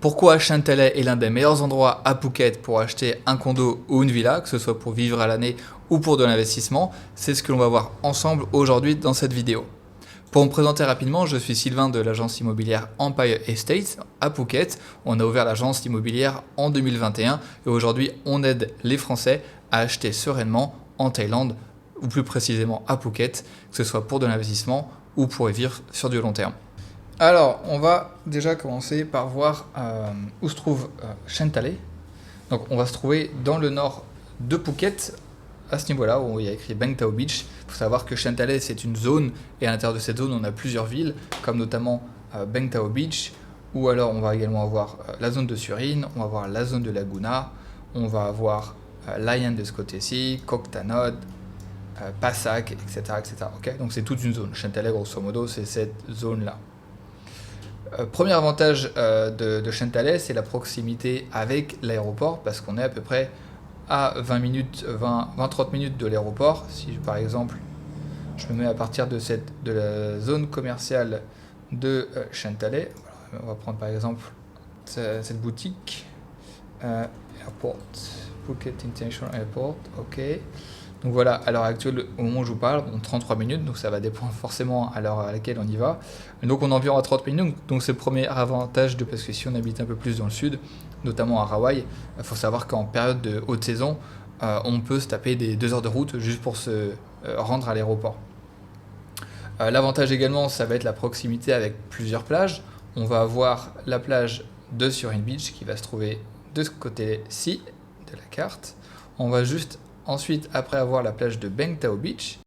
Pourquoi Chantelet est l'un des meilleurs endroits à Phuket pour acheter un condo ou une villa, que ce soit pour vivre à l'année ou pour de l'investissement, c'est ce que l'on va voir ensemble aujourd'hui dans cette vidéo. Pour me présenter rapidement, je suis Sylvain de l'agence immobilière Empire Estates à Phuket. On a ouvert l'agence immobilière en 2021 et aujourd'hui on aide les Français à acheter sereinement en Thaïlande ou plus précisément à Phuket, que ce soit pour de l'investissement ou pour y vivre sur du long terme. Alors, on va déjà commencer par voir où se trouve Chantelet. Donc, on va se trouver dans le nord de Phuket, à ce niveau-là, où il y a écrit Bang Tao Beach. Il faut savoir que Chantelet, c'est une zone, et à l'intérieur de cette zone, on a plusieurs villes, comme notamment Bang Tao Beach, ou alors on va également avoir la zone de Surin, on va avoir la zone de Laguna, on va avoir Layan de ce côté-ci, Koh Thanod, Passak, etc. etc. Okay, donc, c'est toute une zone. Chantelet, grosso modo, c'est cette zone-là. Premier avantage de Chantelet, c'est la proximité avec l'aéroport, parce qu'on est à peu près à 20-30 minutes de l'aéroport. Si par exemple, je me mets à partir de la zone commerciale de Chantelet, on va prendre par exemple cette boutique, Airport, Phuket International Airport, ok. Donc voilà, à l'heure actuelle, au moment où je vous parle, 33 minutes, donc ça va dépendre forcément à l'heure à laquelle on y va. Donc on est environ à 30 minutes, donc c'est le premier avantage, parce que si on habite un peu plus dans le sud, notamment à Hawaï, il faut savoir qu'en période de haute saison, on peut se taper des 2 heures de route juste pour se rendre à l'aéroport. L'avantage également, ça va être la proximité avec plusieurs plages. On va avoir la plage de Surin Beach qui va se trouver de ce côté-ci de la carte. On va juste ensuite, après avoir la plage de Bang Tao Beach,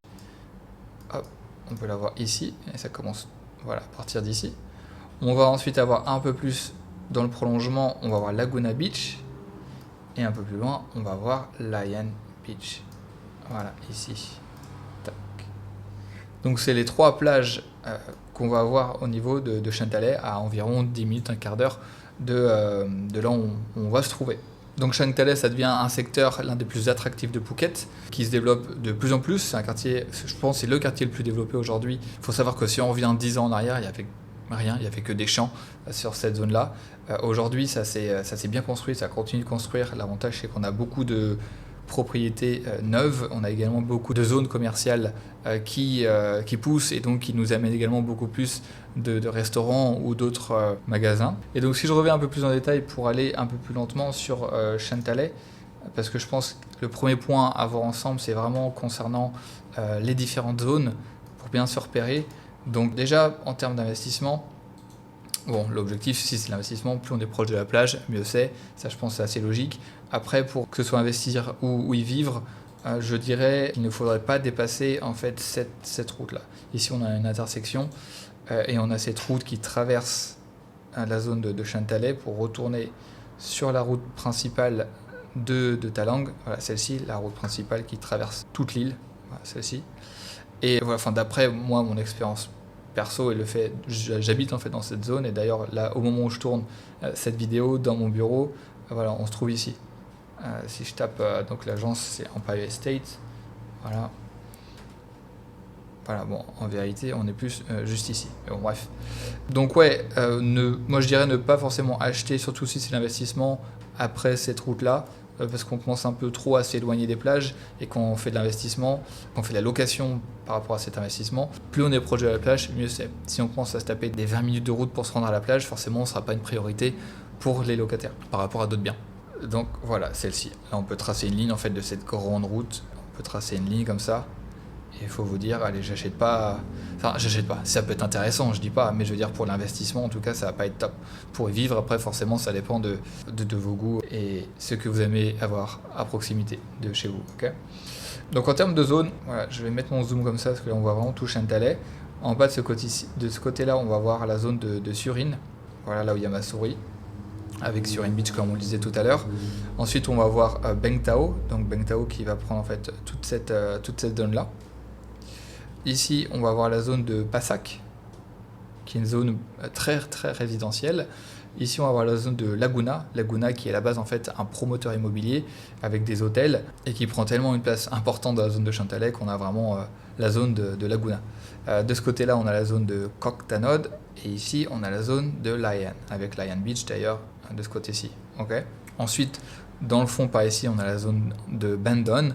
hop, on peut la voir ici, et ça commence voilà, à partir d'ici. On va ensuite avoir un peu plus dans le prolongement, on va voir Laguna Beach, et un peu plus loin, on va voir Layan Beach. Voilà, ici. Tac. Donc c'est les 3 plages qu'on va avoir au niveau de Chantelet, à environ 10 minutes, un quart d'heure de là où on va se trouver. Donc Chantelet, ça devient un secteur l'un des plus attractifs de Phuket, qui se développe de plus en plus. C'est un quartier, je pense, c'est le quartier le plus développé aujourd'hui. Il faut savoir que si on revient 10 ans en arrière, il n'y avait rien, il n'y avait que des champs sur cette zone-là. Aujourd'hui, ça s'est bien construit, ça continue de construire. L'avantage, c'est qu'on a beaucoup de propriétés neuves. On a également beaucoup de zones commerciales qui poussent et donc qui nous amènent également beaucoup plus de restaurants ou d'autres magasins. Et donc si je reviens un peu plus en détail pour aller un peu plus lentement sur Chantelet, parce que je pense que le premier point à voir ensemble, c'est vraiment concernant les différentes zones pour bien se repérer. Donc déjà, en termes d'investissement, bon, l'objectif, si c'est l'investissement, plus on est proche de la plage, mieux c'est. Ça, je pense, c'est assez logique. Après, pour que ce soit investir ou y vivre, je dirais qu'il ne faudrait pas dépasser en fait cette route-là. Ici, on a une intersection et on a cette route qui traverse la zone de Chantelet pour retourner sur la route principale de Talang. Voilà, celle-ci, la route principale qui traverse toute l'île. Voilà, celle-ci. Et voilà, enfin, d'après moi, mon expérience perso et le fait, j'habite en fait dans cette zone, et d'ailleurs là, au moment où je tourne cette vidéo dans mon bureau, voilà, on se trouve ici. Si je tape donc l'agence, c'est Empire Estates, voilà. Voilà, bon, en vérité, on est plus juste ici. Mais bon, bref. Donc ouais, moi je dirais ne pas forcément acheter, surtout si c'est l'investissement, après cette route-là, parce qu'on commence un peu trop à s'éloigner des plages, et quand on fait de l'investissement, quand on fait de la location par rapport à cet investissement, plus on est proche de la plage, mieux c'est. Si on commence à se taper des 20 minutes de route pour se rendre à la plage, forcément, ce ne sera pas une priorité pour les locataires par rapport à d'autres biens. Donc voilà, celle-ci. Là, on peut tracer une ligne en fait de cette grande route. On peut tracer une ligne comme ça. Et il faut vous dire, allez, j'achète pas. Enfin, j'achète pas. Ça peut être intéressant, je dis pas, mais je veux dire pour l'investissement, en tout cas, ça va pas être top. Pour y vivre, après, forcément, ça dépend de vos goûts et ce que vous aimez avoir à proximité de chez vous. Okay, donc en termes de zone, voilà, je vais mettre mon zoom comme ça parce que là, on voit vraiment tout Chantelet. En bas de ce côté-là, on va voir la zone de Surin. Voilà, là où il y a ma souris, avec Surin Beach comme on le disait tout à l'heure. Ensuite, on va voir Bang Tao, donc Bang Tao qui va prendre en fait toute cette zone-là. Ici, on va avoir la zone de Passak, qui est une zone très très résidentielle. Ici, on va avoir la zone de Laguna, qui est à la base en fait un promoteur immobilier avec des hôtels et qui prend tellement une place importante dans la zone de Chantelet qu'on a vraiment la zone de Laguna. De ce côté-là, on a la zone de Koh Thanod et ici, on a la zone de Layan, avec Layan Beach d'ailleurs de ce côté-ci. Okay. Ensuite, dans le fond, par ici, on a la zone de Bandon,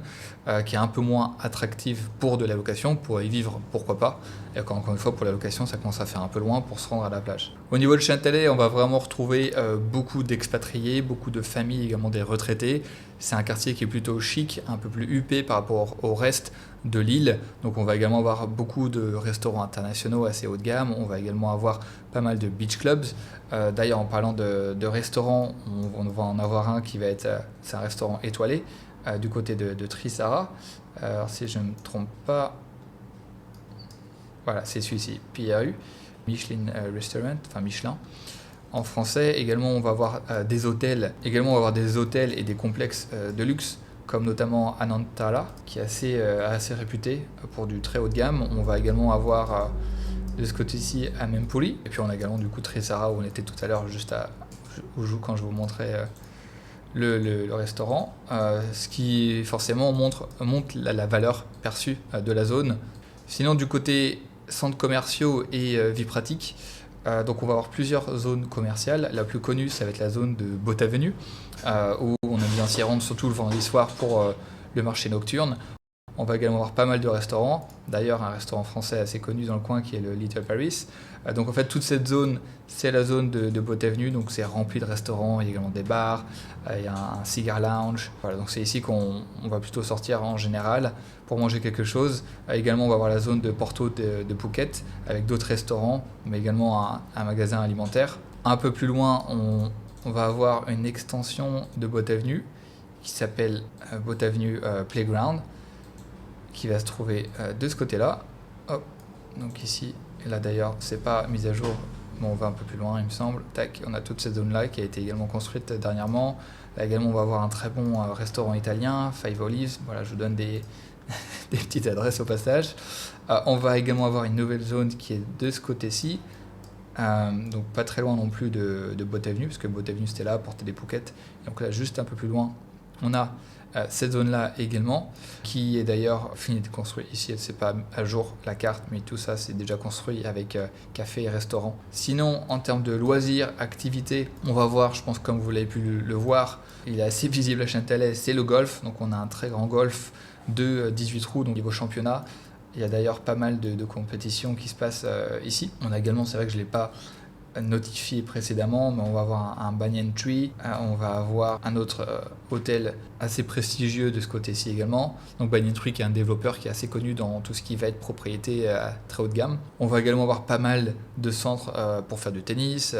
qui est un peu moins attractive pour de la location. Pour y vivre, pourquoi pas. Et encore une fois, pour la location, ça commence à faire un peu loin pour se rendre à la plage. Au niveau de Chantelet, on va vraiment retrouver beaucoup d'expatriés, beaucoup de familles, également des retraités. C'est un quartier qui est plutôt chic, un peu plus huppé par rapport au reste de l'île. Donc on va également avoir beaucoup de restaurants internationaux assez haut de gamme. On va également avoir pas mal de beach clubs. D'ailleurs, en parlant de restaurants, on va en avoir un qui va être, c'est un restaurant étoilé du côté de Trisara. Alors si je ne me trompe pas, voilà, c'est celui-ci, PRU, Michelin Restaurant, enfin Michelin. En français, également, on va avoir des hôtels. Également, on va avoir des hôtels et des complexes de luxe, comme notamment Anantara, qui est assez réputé pour du très haut de gamme. On va également avoir de ce côté-ci Amempoli. Et puis on a également du coup Trisara où on était tout à l'heure quand je vous montrais le restaurant. Ce qui forcément montre la valeur perçue de la zone. Sinon du côté centres commerciaux et vie pratique, donc on va avoir plusieurs zones commerciales. La plus connue, ça va être la zone de Boat Avenue, où on aime bien s'y rendre, surtout le vendredi soir pour le marché nocturne. On va également avoir pas mal de restaurants. D'ailleurs, un restaurant français assez connu dans le coin qui est le Little Paris. Donc en fait, toute cette zone, c'est la zone de Boat Avenue. Donc c'est rempli de restaurants, il y a également des bars, il y a un cigar lounge. Voilà, donc c'est ici qu'on va plutôt sortir en général pour manger quelque chose. Également, on va avoir la zone de Porto de Phuket avec d'autres restaurants, mais également un magasin alimentaire. Un peu plus loin, on va avoir une extension de Boat Avenue qui s'appelle Boat Avenue Playground, qui va se trouver de ce côté-là. Hop, donc ici, et là d'ailleurs, c'est pas mis à jour, mais on va un peu plus loin, il me semble. Tac, on a toute cette zone-là qui a été également construite dernièrement. Là également, on va avoir un très bon restaurant italien, Five Olives. Voilà, je vous donne des petites adresses au passage. On va également avoir une nouvelle zone qui est de ce côté-ci. Donc pas très loin non plus de Boat Avenue, parce que Boat Avenue c'était là, Porte des Phuket. Donc là, juste un peu plus loin, on a cette zone-là également, qui est d'ailleurs finie de construire. Ici, c'est pas à jour la carte, mais tout ça, c'est déjà construit avec café et restaurant. Sinon, en termes de loisirs, activités, on va voir, je pense comme vous l'avez pu le voir, il est assez visible à Chantelet, c'est le golf. Donc on a un très grand golf de 18 trous, donc niveau championnat. Il y a d'ailleurs pas mal de compétitions qui se passent ici. On a également, c'est vrai que je ne l'ai pas notifié précédemment, mais on va avoir un Banyan Tree, on va avoir un autre hôtel assez prestigieux de ce côté-ci également. Donc Banyan Tree qui est un développeur qui est assez connu dans tout ce qui va être propriété très haut de gamme. On va également avoir pas mal de centres pour faire du tennis.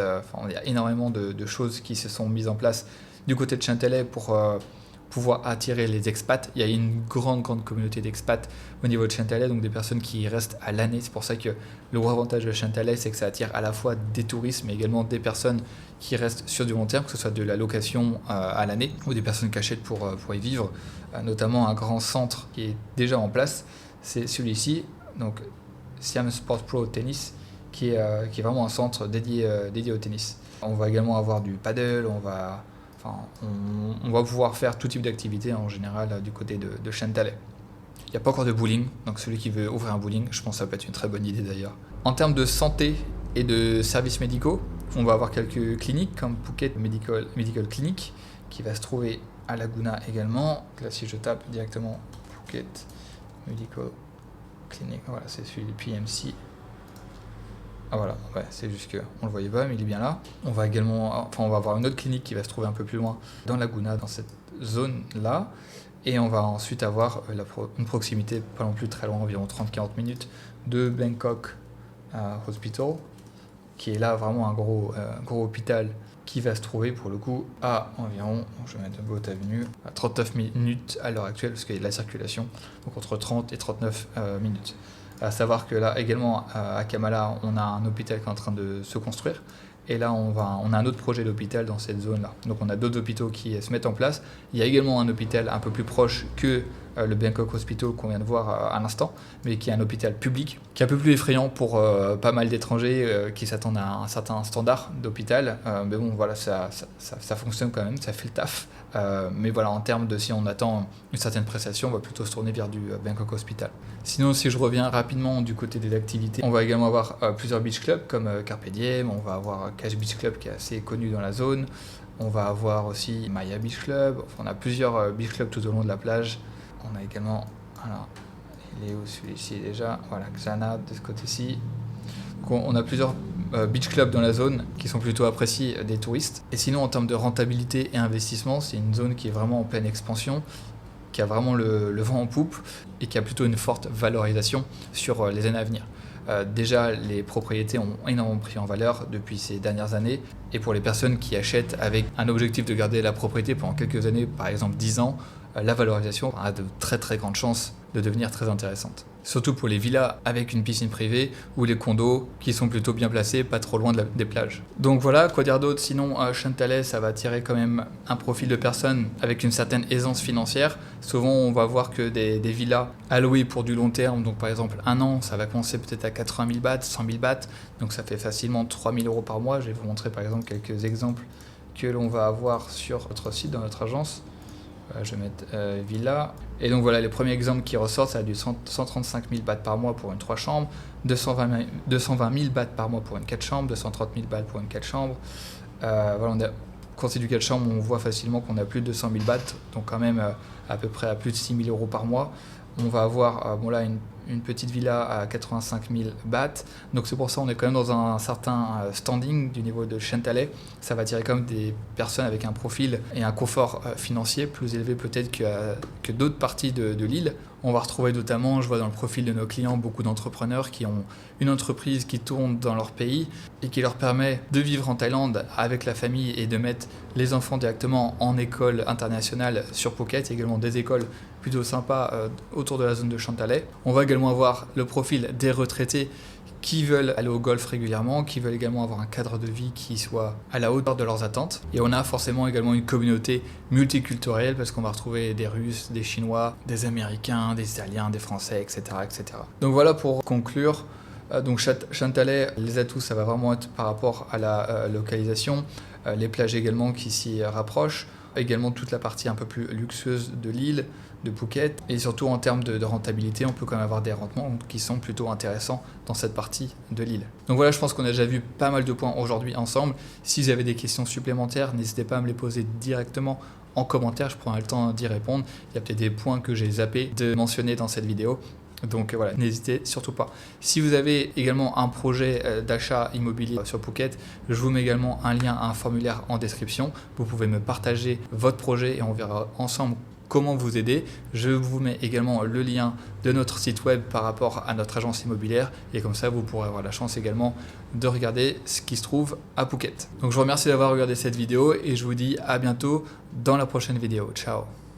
Il y a énormément de choses qui se sont mises en place du côté de Chantelet pour pouvoir attirer les expats. Il y a une grande communauté d'expats au niveau de Chantelet, donc des personnes qui restent à l'année. C'est pour ça que le gros avantage de Chantelet, c'est que ça attire à la fois des touristes, mais également des personnes qui restent sur du long terme, que ce soit de la location à l'année, ou des personnes qui achètent pour y vivre. Notamment un grand centre qui est déjà en place, c'est celui-ci, donc Siam Sport Pro Tennis, qui est vraiment un centre dédié au tennis. On va également avoir du paddle, on va pouvoir faire tout type d'activité en général du côté de Chantelet. Il n'y a pas encore de bowling, donc celui qui veut ouvrir un bowling, je pense que ça peut être une très bonne idée d'ailleurs. En termes de santé et de services médicaux, on va avoir quelques cliniques comme Phuket Medical Clinic qui va se trouver à Laguna également. Là, si je tape directement Phuket Medical Clinic, voilà, c'est celui du PMC. Ah voilà, ouais, c'est juste qu'on le voyait pas, mais il est bien là. On va avoir une autre clinique qui va se trouver un peu plus loin dans Laguna, dans cette zone-là. Et on va ensuite avoir une proximité pas non plus très loin, environ 30-40 minutes, de Bangkok Hospital, qui est là vraiment un gros hôpital qui va se trouver pour le coup à environ, je vais mettre Boat Avenue, à 39 minutes à l'heure actuelle, parce qu'il y a de la circulation, donc entre 30 et 39 minutes. À savoir que là également à Kamala, on a un hôpital qui est en train de se construire. Et là, on a un autre projet d'hôpital dans cette zone-là. Donc on a d'autres hôpitaux qui se mettent en place. Il y a également un hôpital un peu plus proche que le Bangkok Hospital qu'on vient de voir à l'instant, mais qui est un hôpital public, qui est un peu plus effrayant pour pas mal d'étrangers qui s'attendent à un certain standard d'hôpital. Mais bon, voilà, ça fonctionne quand même, ça fait le taf. Mais voilà, en termes de si on attend une certaine prestation, on va plutôt se tourner vers du Bangkok Hospital. Sinon, si je reviens rapidement du côté des activités, on va également avoir plusieurs beach clubs comme Carpe Diem, on va avoir Cash Beach Club qui est assez connu dans la zone, on va avoir aussi Maya Beach Club, enfin, on a plusieurs beach clubs tout au long de la plage. On a également, alors, il est où celui-ci déjà, voilà, Xana de ce côté-ci. Donc on a plusieurs beach clubs dans la zone qui sont plutôt appréciés des touristes. Et sinon, en termes de rentabilité et investissement, c'est une zone qui est vraiment en pleine expansion, qui a vraiment le vent en poupe et qui a plutôt une forte valorisation sur les années à venir. Déjà, les propriétés ont énormément pris en valeur depuis ces dernières années. Et pour les personnes qui achètent avec un objectif de garder la propriété pendant quelques années, par exemple 10 ans, la valorisation a de très très grandes chances de devenir très intéressante. Surtout pour les villas avec une piscine privée ou les condos qui sont plutôt bien placés, pas trop loin des plages. Donc voilà, quoi dire d'autre? Sinon, Chantalais, ça va attirer quand même un profil de personnes avec une certaine aisance financière. Souvent, on va voir que des villas allouées pour du long terme, donc par exemple 1 an, ça va commencer peut-être à 80 000 bahts, 100 000 bahts, donc ça fait facilement 3 000 € par mois. Je vais vous montrer par exemple quelques exemples que l'on va avoir sur notre site, dans notre agence. Je vais mettre villa. Et donc voilà, les premiers exemples qui ressortent, ça a du 135 000 bahts par mois pour une 3 chambres, 220 000 bahts par mois pour une 4 chambres, 230 000 bahts pour une 4 chambres. Voilà, quand c'est du 4 chambres, on voit facilement qu'on a plus de 200 000 bahts, donc quand même à peu près à plus de 6 000 € par mois. On va avoir là une petite villa à 85 000 bahts. Donc c'est pour ça qu'on est quand même dans un certain standing du niveau de Chantalais. Ça va attirer quand même des personnes avec un profil et un confort financier plus élevé peut-être que d'autres parties de l'île. On va retrouver notamment, je vois dans le profil de nos clients, beaucoup d'entrepreneurs qui ont une entreprise qui tourne dans leur pays et qui leur permet de vivre en Thaïlande avec la famille et de mettre les enfants directement en école internationale sur Phuket. Il y a également des écoles plutôt sympas autour de la zone de Chantalais. On va également avoir le profil des retraités qui veulent aller au golf régulièrement, qui veulent également avoir un cadre de vie qui soit à la hauteur de leurs attentes. Et on a forcément également une communauté multiculturelle parce qu'on va retrouver des Russes, des Chinois, des Américains, des Italiens, des Français, etc. etc. Donc voilà pour conclure. Donc Chantalais, les atouts, ça va vraiment être par rapport à la localisation, les plages également qui s'y rapprochent, également toute la partie un peu plus luxueuse de l'île, de Phuket, et surtout en termes de rentabilité, on peut quand même avoir des rendements qui sont plutôt intéressants dans cette partie de l'île. Donc voilà, je pense qu'on a déjà vu pas mal de points aujourd'hui ensemble. Si vous avez des questions supplémentaires, n'hésitez pas à me les poser directement en commentaire, je prendrai le temps d'y répondre. Il y a peut-être des points que j'ai zappé de mentionner dans cette vidéo. Donc voilà, n'hésitez surtout pas. Si vous avez également un projet d'achat immobilier sur Phuket, je vous mets également un lien à un formulaire en description. Vous pouvez me partager votre projet et on verra ensemble comment vous aider. Je vous mets également le lien de notre site web par rapport à notre agence immobilière et comme ça vous pourrez avoir la chance également de regarder ce qui se trouve à Phuket. Donc je vous remercie d'avoir regardé cette vidéo et je vous dis à bientôt dans la prochaine vidéo. Ciao.